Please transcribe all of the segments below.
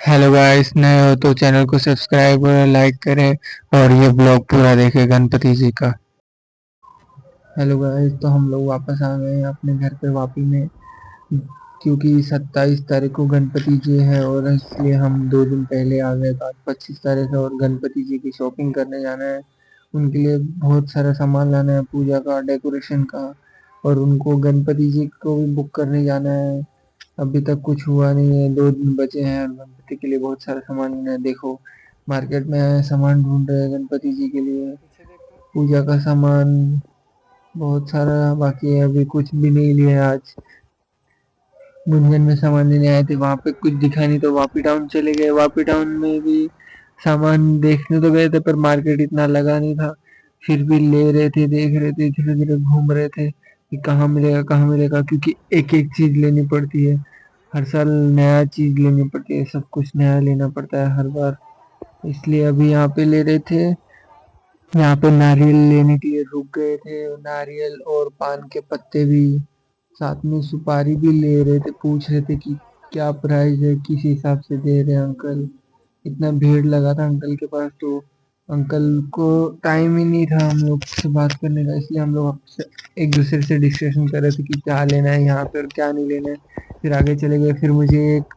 Hello guys, नए हो तो चैनल को सब्सक्राइब और लाइक करें और ये ब्लॉग पूरा देखें गणपति जी का। हेलो गाइस, तो हम लोग वापस आ गए हैं अपने घर पे वापी में, क्योंकि 27 तारीख को गणपति जी है और इसलिए हम 2 दिन पहले आ गए। तो आज 25 तारीख है और गणपति जी की शॉपिंग करने जाना है। उनके लिए बहुत सारा सामान लाना है, पूजा का, डेकोरेशन का, और उनको गणपति जी को भी बुक करने जाना है। अभी तक कुछ हुआ नहीं है, 2 दिन बचे हैं और गणपति के लिए बहुत सारा सामान लेना है। देखो, मार्केट में आए हैं, सामान ढूंढ रहे हैं गणपति जी के लिए, पूजा का सामान बहुत सारा बाकी है, अभी कुछ भी नहीं लिया है। आज गुंजन में सामान लेने आए थे, वहां पे कुछ दिखा नहीं तो वापी टाउन चले गए। वापी टाउन में भी सामान देखने तो गए थे पर मार्केट इतना लगा नहीं था, फिर भी ले रहे थे, देख रहे थे, धीरे धीरे घूम रहे थे कि कहाँ मिलेगा कहाँ मिलेगा, क्योंकि एक एक चीज लेनी पड़ती है। हर साल नया चीज लेनी पड़ती है, सब कुछ नया लेना पड़ता है हर बार। इसलिए अभी यहाँ पे ले रहे थे। यहाँ पे नारियल लेने के लिए रुक गए थे, नारियल और पान के पत्ते भी, साथ में सुपारी भी ले रहे थे। पूछ रहे थे कि क्या प्राइस है, किस हिसाब से दे रहे हैं अंकल। इतना भीड़ लगा था अंकल के पास, तो अंकल को टाइम ही नहीं था हम लोग से बात करने का, इसलिए हम लोग एक दूसरे से डिस्कशन कर रहे थे कि क्या लेना है यहाँ पे और क्या नहीं लेना है। फिर आगे चले गए। फिर मुझे एक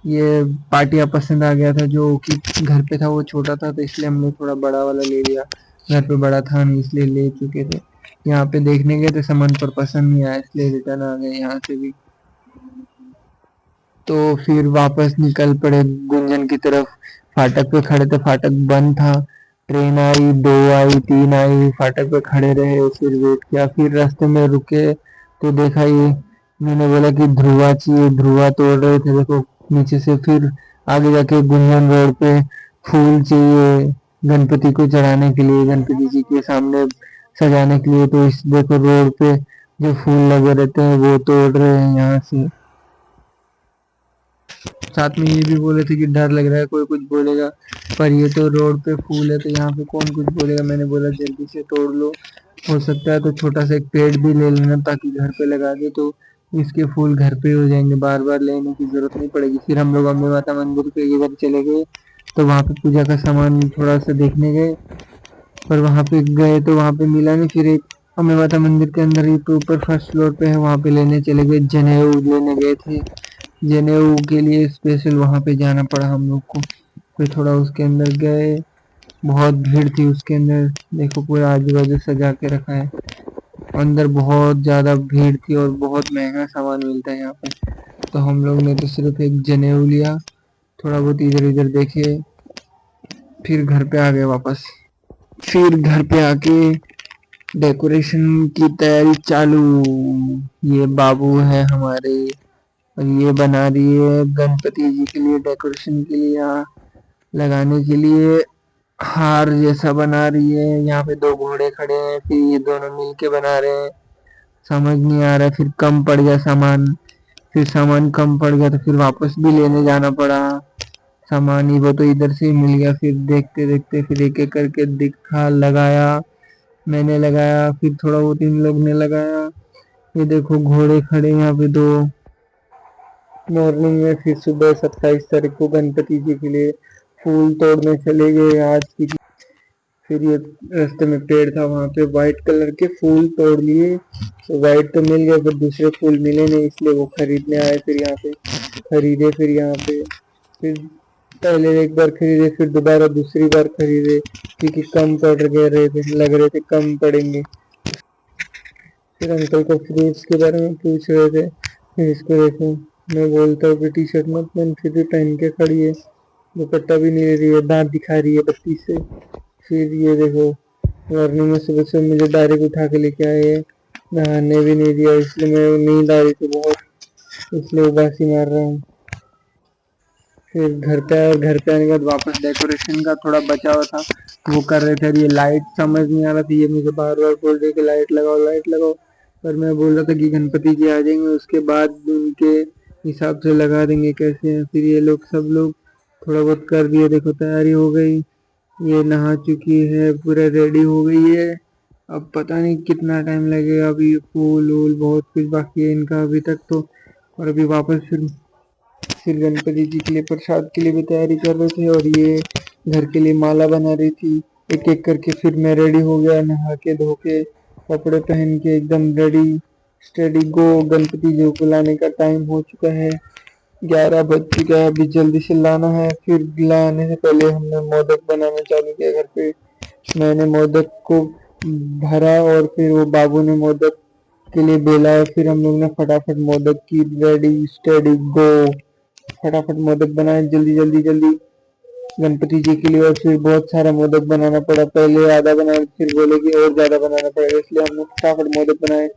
ये पाटिया पसंद आ गया था, जो कि घर पे था, वो छोटा था तो इसलिए हमने थोड़ा बड़ा वाला ले लिया। घर पे बड़ा था नहीं इसलिए ले चुके थे। यहाँ पे देखने गए थे सामान पर पसंद नहीं आया, इसलिए रिटर्न आ गए यहाँ से भी। तो फिर वापस निकल पड़े गुंजन की तरफ। फाटक पे खड़े थे, फाटक बंद था। ट्रेन आई, 2 आई 3 आई, फाटक पे खड़े रहे, फिर वेट किया, फिर रास्ते में रुके तो देखा ये, मैंने बोला कि ध्रुवा चाहिए, ध्रुवा तोड़ रहे थे देखो नीचे से। फिर आगे जाके गुंजन रोड पे फूल चाहिए गणपति को चढ़ाने के लिए, गणपति जी के सामने सजाने के लिए, तो इस देखो रोड पे जो फूल लगे रहते हैं वो तोड़ रहे हैं यहाँ से। साथ में ये भी बोले थे कि डर लग रहा है कोई कुछ बोलेगा, पर ये तो रोड पे फूल है तो यहाँ पे कौन कुछ बोलेगा। मैंने बोला जल्दी से तोड़ लो, हो सकता है तो छोटा सा एक पेड़ भी ले लेना ताकि घर पे लगा दे, तो इसके फूल घर पे हो जाएंगे, बार बार लेने की जरूरत नहीं पड़ेगी। फिर हम लोग अम्बे माता मंदिर पे इधर चले गए, तो वहाँ पे पूजा का सामान थोड़ा सा देखने गए, पर वहाँ पे गए तो वहाँ पे मिला नहीं। फिर एक अम्बे माता मंदिर के अंदर ही पे ऊपर फर्स्ट फ्लोर पे है, वहाँ पे लेने चले गए। जनेऊ लेने गए थे, जनेऊ के लिए स्पेशल वहां पे जाना पड़ा हम लोग को। फिर थोड़ा उसके अंदर गए, बहुत भीड़ थी उसके अंदर। देखो पूरा आजू बाजू सजा के रखा है, अंदर बहुत ज्यादा भीड़ थी और बहुत महंगा सामान मिलता है यहाँ पे। तो हम लोग ने तो सिर्फ एक जनेऊ लिया, थोड़ा बहुत इधर उधर देखे, फिर घर पे आ गए वापस। फिर घर पे आके डेकोरेशन की तैयारी चालू। ये बाबू है हमारे, और ये बना रही है गणपति जी के लिए, डेकोरेशन के लिए, यहाँ लगाने के लिए हार जैसा बना रही है। यहाँ पे 2 घोड़े खड़े हैं, फिर ये दोनों मिलके बना रहे हैं। समझ नहीं आ रहा है, फिर कम पड़ गया सामान। फिर सामान कम पड़ गया तो फिर वापस भी लेने जाना पड़ा सामान ही, वो तो इधर से ही मिल गया। फिर देखते देखते फिर एक एक करके दिखा, लगाया, मैंने लगाया, फिर थोड़ा बहुत इन लोग ने लगाया। ये देखो घोड़े खड़े यहाँ पे 2। मॉर्निंग में फिर सुबह 27 तारीख को गणपति जी के लिए फूल तोड़ने चले गए आज की। फिर ये रास्ते में पेड़ था, वहां पे व्हाइट कलर के फूल तोड़ लिए। तो व्हाइट तो मिल गया पर दूसरे फूल मिले नहीं, इसलिए वो खरीदने आए। फिर यहाँ पे खरीदे, फिर यहाँ पे फिर पहले एक बार खरीदे, फिर दोबारा दूसरी बार खरीदे, क्योंकि कम पड़ गए रहे थे, लग रहे थे कम पड़ेंगे। फिर अंकल को फ्रूट्स के बारे में पूछ रहे थे। फिर इसको देखो, मैं बोलता हूँ कि टी शर्ट मत पहन, फिर भी पहन के खड़ी है, दुपट्टा भी नहीं ले रही है, दांत दिखा रही है बत्ती से। फिर ये देखो, मॉर्निंग में सुबह से मुझे डायरेक्ट उठा के लेके आए हैं, नहाने भी नहीं दिया, इसलिए मैं नींद आ रही थी बहुत, इसलिए उबासी मार रहा हूँ। फिर घर पे आया, घर पे आने के बाद वापस डेकोरेशन का थोड़ा बचा हुआ था वो कर रहे थे। ये लाइट समझ नहीं आ रहा था, ये मुझे बार बार बोल रहे कि लाइट लगाओ लाइट लगाओ, पर मैं बोल रहा था कि गणपति जी आ जाएंगे उसके बाद उनके हिसाब से लगा देंगे कैसे हैं। फिर ये लोग सब लोग थोड़ा बहुत कर दिए, देखो तैयारी हो गई, ये नहा चुकी है, पूरा रेडी हो गई है। अब पता नहीं कितना टाइम लगेगा, अभी फूल वूल बहुत कुछ बाकी है इनका अभी तक तो। और अभी वापस फिर फिर गणपति जी के लिए प्रसाद के लिए भी तैयारी कर रहे थे और ये घर के लिए माला बना रही थी एक एक करके। फिर मैं रेडी हो गया, नहा के धो के कपड़े पहन के एकदम रेडी स्टेडी गो। गणपति जी को लाने का टाइम हो चुका है, 11 बज चुका है, अभी जल्दी से लाना है। फिर लाने से पहले हमने मोदक बनाना चालू किया घर पे। मैंने मोदक को भरा और फिर वो बाबू ने मोदक के लिए बेला और फिर हम लोग ने फटाफट मोदक की रेडी स्टेडी गो, फटाफट मोदक बनाए जल्दी जल्दी जल्दी गणपति जी के लिए। और फिर बहुत सारा मोदक बनाना पड़ा, पहले आधा बनाए फिर बोले कि और ज्यादा बनाना पड़ेगा, इसलिए हमने फटाफट मोदक बनाए।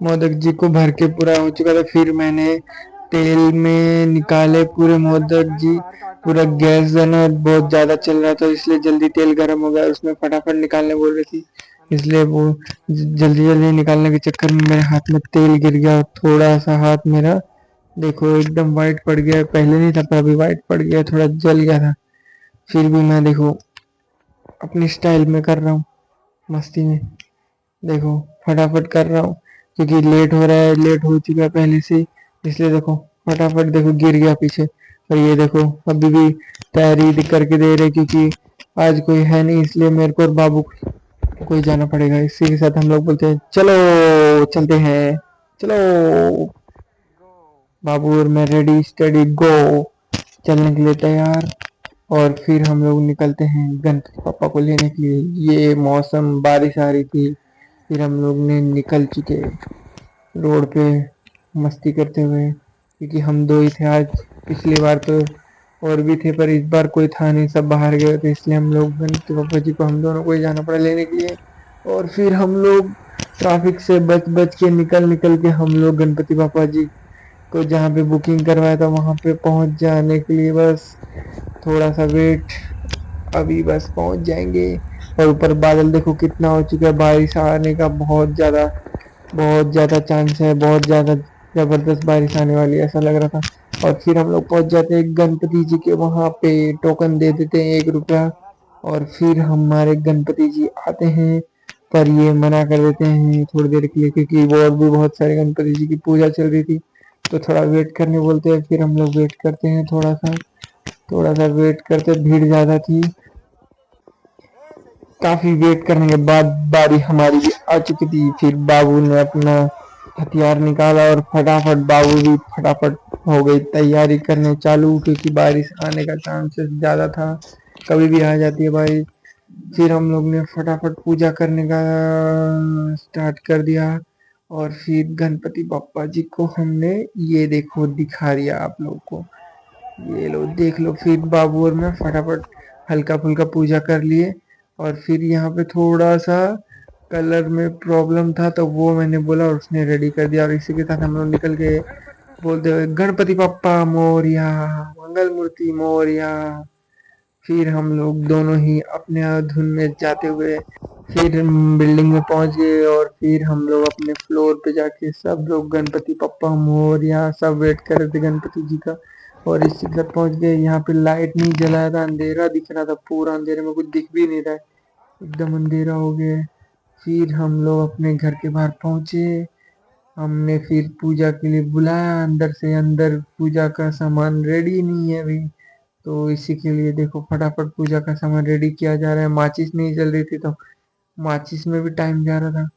मोदक जी को भर के पूरा हो चुका था, फिर मैंने तेल में निकाले पूरे मोदक जी। पूरा गैस जो है ना बहुत ज्यादा चल रहा था, इसलिए जल्दी तेल गर्म हो गया, उसमें फटाफट निकालने बोल रही थी, इसलिए वो जल्दी जल्दी निकालने के चक्कर में मेरे हाथ में तेल गिर गया। थोड़ा सा हाथ मेरा देखो एकदम वाइट पड़ गया, पहले नहीं था पर अभी वाइट पड़ गया, थोड़ा जल गया था। फिर भी मैं देखो अपनी स्टाइल में कर रहा हूँ, मस्ती में देखो फटाफट कर रहा हूँ, क्योंकि लेट हो रहा है, लेट हो चुका है पहले से, इसलिए देखो फटाफट देखो गिर गया पीछे। और ये देखो अभी भी तैयारी करके दे रहे, क्योंकि आज कोई है नहीं, इसलिए मेरे को और बाबू को ही जाना पड़ेगा। इसी के साथ हम लोग बोलते हैं चलो चलते हैं, चलो। बाबू और मैं रेडी स्टडी गो, चलने के लिए तैयार। और फिर हम लोग निकलते हैं गणपति पापा को लेने के लिए। ये मौसम बारिश आ रही थी, फिर हम लोग ने निकल चुके रोड पे मस्ती करते हुए, क्योंकि हम दो ही थे आज। पिछली बार तो और भी थे पर इस बार कोई था नहीं, सब बाहर गए थे, इसलिए हम लोग गणपति पापा जी को हम दोनों को ही जाना पड़ा लेने के लिए। और फिर हम लोग ट्रैफिक से बच बच के निकल निकल के हम लोग गणपति पापा जी को जहाँ पे बुकिंग करवाया था वहाँ पे पहुँच जाने के लिए बस थोड़ा सा वेट, अभी बस पहुँच जाएंगे। और ऊपर बादल देखो कितना हो चुका है, बारिश आने का बहुत ज़्यादा चांस है, बहुत ज़्यादा ज़बरदस्त बारिश आने वाली है ऐसा लग रहा था। और फिर हम लोग पहुंच जाते हैं गणपति जी के वहाँ पे, टोकन दे देते हैं 1 रुपया, और फिर हमारे गणपति जी आते हैं। पर ये मना कर देते हैं थोड़ी देर के लिए, क्योंकि वो और भी बहुत सारे गणपति जी की पूजा चल रही थी, तो थोड़ा वेट करने बोलते हैं। फिर हम लोग वेट करते हैं, थोड़ा सा वेट करते, भीड़ ज़्यादा थी। काफी वेट करने के बाद बारी हमारी भी आ चुकी थी। फिर बाबू ने अपना हथियार निकाला और फटाफट बाबू भी फटाफट हो गई तैयारी करने चालू, क्योंकि बारिश आने का चांसेस ज़्यादा था, कभी भी आ जाती है बारिश। फिर हम लोग ने फटाफट पूजा करने का स्टार्ट कर दिया। और फिर गणपति बप्पा जी को हमने ये देखो दिखा दिया आप लोग को, ये लो देख लो। फिर बाबू और मैं फटाफट हल्का फुल्का पूजा कर लिए। और फिर यहाँ पे थोड़ा सा कलर में प्रॉब्लम था, तो वो मैंने बोला और उसने रेडी कर दिया। और इसी के साथ हम लोग निकल गए बोलते हुए गणपति बप्पा मोरया, मंगल मूर्ति मोरया। फिर हम लोग दोनों ही अपने धुन में जाते हुए फिर बिल्डिंग में पहुंच गए। और फिर हम लोग अपने फ्लोर पे जाके सब लोग गणपति बप्पा मोरया सब वेट कर रहे थे गणपति जी का। और इसी के साथ पहुंच गए। यहाँ पे लाइट नहीं जलाया था, अंधेरा दिख रहा था, पूरा अंधेरे में कुछ दिख भी नहीं रहा है, एकदम अंधेरा हो गया है। फिर हम लोग अपने घर के बाहर पहुंचे, हमने फिर पूजा के लिए बुलाया अंदर से, अंदर पूजा का सामान रेडी नहीं है अभी, तो इसी के लिए देखो फटाफट पूजा का सामान रेडी किया जा रहा है। माचिस नहीं जल रही थी, तो माचिस में भी टाइम जा रहा था,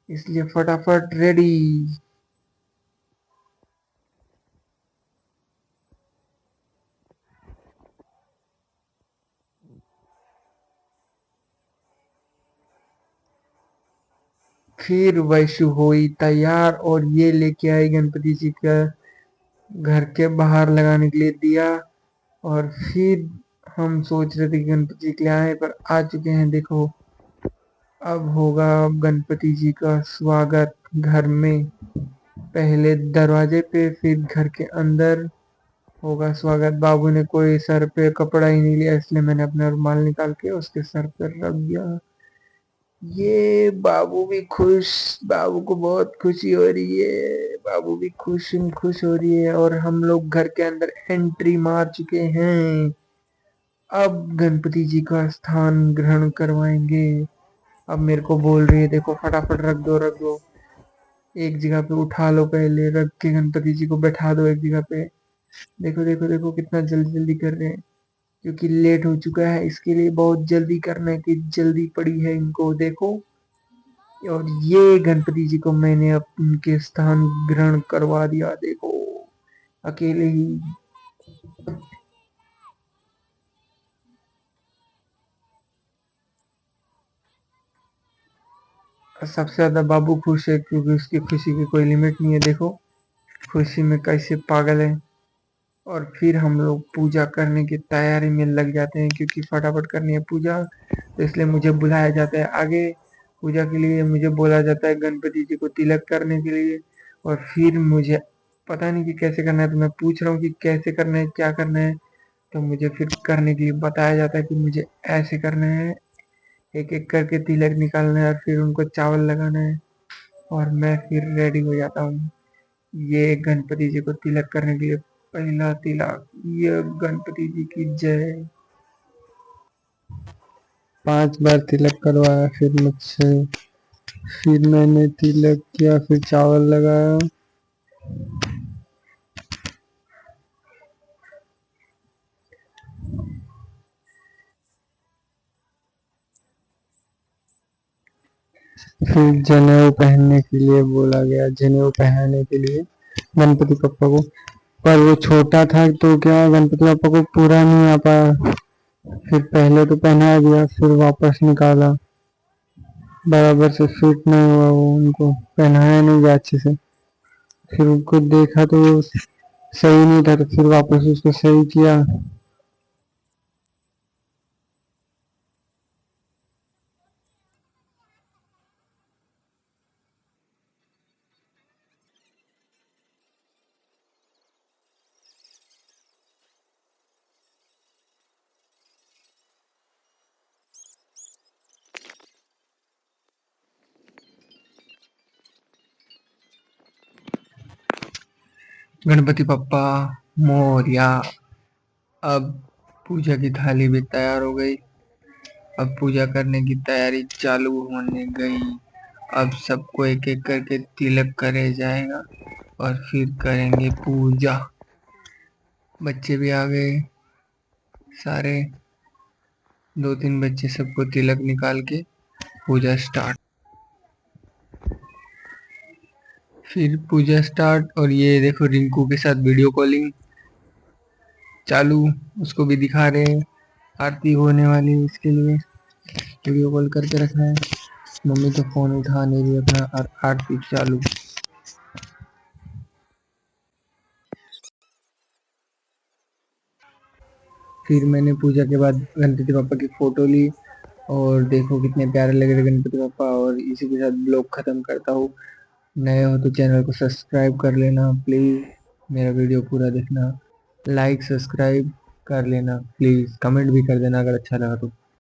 इसलिए फटाफट रेडी। फिर वैशु हुई तैयार और ये लेके आई गणपति जी का घर के बाहर लगाने के लिए दिया। और फिर हम सोच रहे थे कि गणपति जी के लिए आए, पर आ चुके हैं देखो। अब होगा गणपति जी का स्वागत घर में, पहले दरवाजे पे फिर घर के अंदर। होगा स्वागत। बाबू ने कोई सर पे कपड़ा ही नहीं लिया, इसलिए मैंने अपना रुमाल निकाल के उसके सर पर रख दिया। ये बाबू भी खुश, बाबू को बहुत खुशी हो रही है, बाबू भी खुश हो रही है। और हम लोग घर के अंदर एंट्री मार चुके हैं। अब गणपति जी का स्थान ग्रहण करवाएंगे। अब मेरे को बोल रही है देखो फटाफट रख दो, एक जगह पे उठा लो, पहले रख के गणपति जी को बैठा दो एक जगह पे। देखो देखो देखो कितना जल्दी जल्दी कर रहे हैं, क्योंकि लेट हो चुका है इसके लिए बहुत जल्दी करने की जल्दी पड़ी है इनको, देखो। और ये गणपति जी को मैंने अब उनके स्थान ग्रहण करवा दिया, देखो अकेले ही। सबसे ज्यादा बाबू खुश है, क्योंकि उसकी खुशी की कोई लिमिट नहीं है, देखो खुशी में कैसे पागल है। और फिर हम लोग पूजा करने की तैयारी में लग जाते हैं, क्योंकि फटाफट करनी है पूजा, तो इसलिए मुझे बुलाया जाता है आगे। पूजा के लिए मुझे बोला जाता है गणपति जी को तिलक करने के लिए। और फिर मुझे पता नहीं कि कैसे करना है, तो मैं पूछ रहा हूँ कि कैसे करना है, क्या करना है। तो मुझे फिर करने के लिए बताया जाता है कि मुझे ऐसे करना है, एक एक करके तिलक निकालना है और फिर उनको चावल लगाना है। और मैं फिर रेडी हो जाता हूँ ये गणपति जी को तिलक करने के लिए। पहला तिलक, ये गणपति जी की जय। 5 बार तिलक करवाया फिर मुझसे, फिर मैंने तिलक किया, फिर चावल लगाया। फिर जनेऊ पहनने के लिए बोला गया, जनेऊ पहनाने के लिए गणपति पप्पा को। पर वो छोटा था तो क्या गणपति पप्पा को पूरा नहीं आ पाया। फिर पहले तो पहना दिया, फिर वापस निकाला, बराबर से फिट नहीं हुआ, वो उनको पहनाया नहीं गया अच्छे से। फिर उनको देखा तो वो सही नहीं था, तो फिर वापस उसको सही किया। गणपति पप्पा मोरया। अब पूजा की थाली भी तैयार हो गई। अब पूजा करने की तैयारी चालू होने गई। अब सबको एक एक करके तिलक करे जाएगा और फिर करेंगे पूजा। बच्चे भी आ गए सारे, 2-3 बच्चे, सबको तिलक निकाल के पूजा स्टार्ट। फिर पूजा स्टार्ट। और ये देखो रिंकू के साथ वीडियो कॉलिंग चालू, उसको भी दिखा रहे हैं। आरती होने वाली है, इसके लिए वीडियो कॉल करके रखना है। मम्मी तो फोन उठा नहीं रही अपना, और आरती चालू। फिर मैंने पूजा के बाद गणपति पापा की फोटो ली, और देखो कितने प्यारे लग रहे गणपति पापा। और इसी के साथ ब्लॉग खत्म करता हूँ। नए हो तो चैनल को सब्सक्राइब कर लेना प्लीज़, मेरा वीडियो पूरा देखना, लाइक सब्सक्राइब कर लेना प्लीज़, कमेंट भी कर देना अगर अच्छा लगा तो।